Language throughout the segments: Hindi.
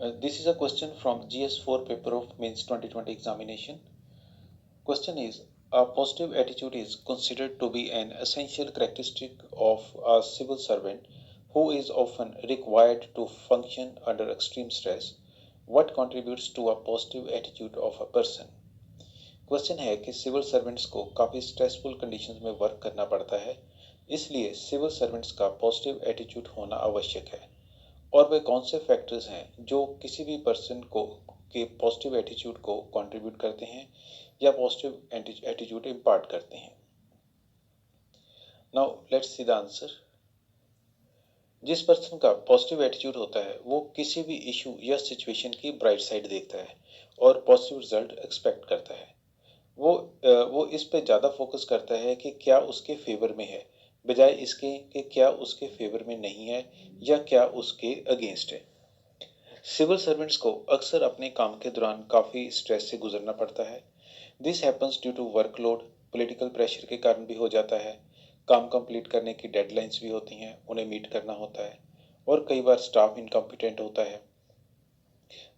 This is a question from GS4 paper of Mains 2020 examination. Question is, a positive attitude is considered to be an essential characteristic of a civil servant who is often required to function under extreme stress. What contributes to a positive attitude of a person? Question है कि सिविल सर्वेंट्स को काफ़ी स्ट्रेसफुल कंडीशंस में वर्क करना पड़ता है, इसलिए सिविल सर्वेंट्स का पॉजिटिव एटीट्यूड होना आवश्यक है। और वे कौन से फैक्टर्स हैं जो किसी भी पर्सन को के पॉजिटिव एटीट्यूड को कंट्रीब्यूट करते हैं या पॉजिटिव एटीट्यूड इम्पार्ट करते हैं। Now let's see the answer. जिस पर्सन का पॉजिटिव एटीट्यूड होता है वो किसी भी इशू या सिचुएशन की ब्राइट साइड देखता है और पॉजिटिव रिजल्ट एक्सपेक्ट करता है। वो इस पे ज़्यादा फोकस करता है कि क्या उसके फेवर में है, बजाय इसके कि क्या उसके फेवर में नहीं है या क्या उसके अगेंस्ट है। सिविल सर्वेंट्स को अक्सर अपने काम के दौरान काफ़ी स्ट्रेस से गुजरना पड़ता है। This happens due to workload, political pressure के कारण भी हो जाता है। काम कंप्लीट करने की डेडलाइंस भी होती हैं, उन्हें मीट करना होता है और कई बार स्टाफ इनकम्पिटेंट होता है।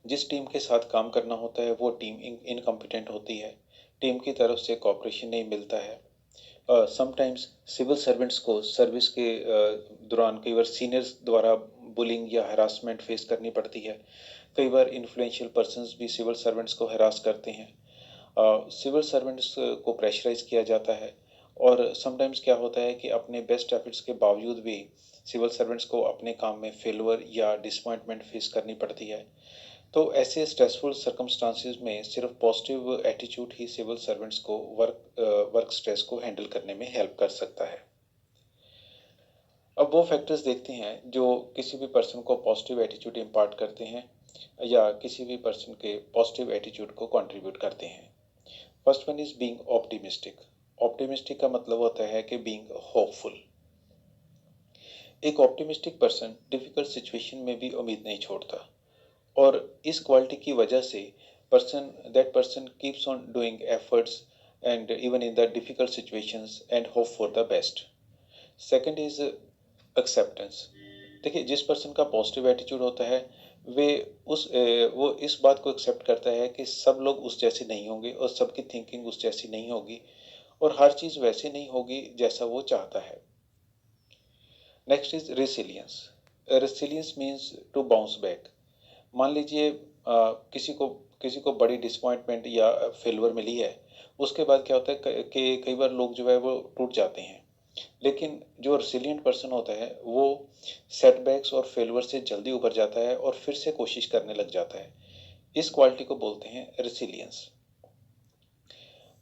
जिस टीम के साथ काम करना होता है वो टीम इनकम्पिटेंट होती है, टीम की तरफ से कोऑपरेशन नहीं मिलता है। समटाइम्स सिविल सर्वेंट्स को सर्विस के दौरान कई बार सीनियर्स द्वारा बुलिंग या हरासमेंट फेस करनी पड़ती है। कई बार इन्फ्लुएंशियल पर्सन्स भी सिविल सर्वेंट्स को हरास करते हैं। सिविल सर्वेंट्स को प्रेशराइज किया जाता है और समटाइम्स क्या होता है कि अपने बेस्ट एफर्ट्स के बावजूद भी सिविल सर्वेंट्स को अपने काम में फेलवर या डिसअपॉइंटमेंट फेस करनी पड़ती है। तो ऐसे स्ट्रेसफुल सर्कमस्टांसिस में सिर्फ पॉजिटिव एटीट्यूड ही सिविल सर्वेंट्स को वर्क स्ट्रेस को हैंडल करने में हेल्प कर सकता है। अब वो फैक्टर्स देखते हैं जो किसी भी पर्सन को पॉजिटिव एटीट्यूड इम्पार्ट करते हैं या किसी भी पर्सन के पॉजिटिव एटीट्यूड को कंट्रीब्यूट करते हैं। First one is being optimistic. Optimistic का मतलब होता है कि बीइंग होपफुल। एक ऑप्टिमिस्टिक पर्सन डिफिकल्ट सिचुएशन में भी उम्मीद नहीं छोड़ता और इस क्वालिटी की वजह से person keeps on doing efforts and even in the difficult situations and hope for the best. Second is acceptance. देखिए, जिस पर्सन का पॉजिटिव एटीट्यूड होता है वो इस बात को एक्सेप्ट करता है कि सब लोग उस जैसे नहीं होंगे और सबकी थिंकिंग उस जैसी नहीं होगी और हर चीज़ वैसे नहीं होगी जैसा वो चाहता है। Next is resilience. Resilience means to bounce back. मान लीजिए किसी को बड़ी डिसअपॉइंटमेंट या फेलवर मिली है, उसके बाद क्या होता है कि कई बार लोग जो है वो टूट जाते हैं, लेकिन जो रेसिलिएंट पर्सन होता है वो सेटबैक्स और फेलवर से जल्दी उभर जाता है और फिर से कोशिश करने लग जाता है। इस क्वालिटी को बोलते हैं रेसिलियंस।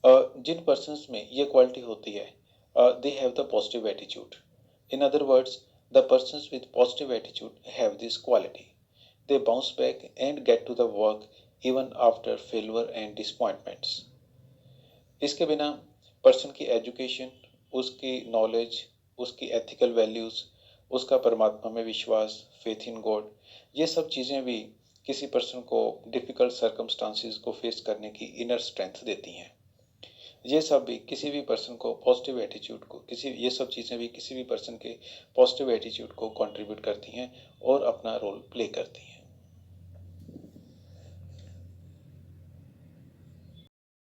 जिन पर्सन्स में ये क्वालिटी होती है they have the positive attitude. In other words, the persons with positive attitude have this quality. They bounce back and get to the work even after failure and disappointments. इसके बिना पर्सन की एजुकेशन, उसकी नॉलेज, उसकी एथिकल वैल्यूज़, उसका परमात्मा में विश्वास, फेथ इन गॉड, ये सब चीज़ें भी किसी पर्सन को डिफ़िकल्ट सर्कमस्टांसिस को फेस करने की इनर स्ट्रेंथ देती हैं। ये सब भी किसी भी पर्सन को पॉजिटिव एटीट्यूड को ये सब चीज़ें भी किसी भी पर्सन के पॉजिटिव एटीट्यूड को कंट्रीब्यूट करती हैं और अपना रोल प्ले करती हैं।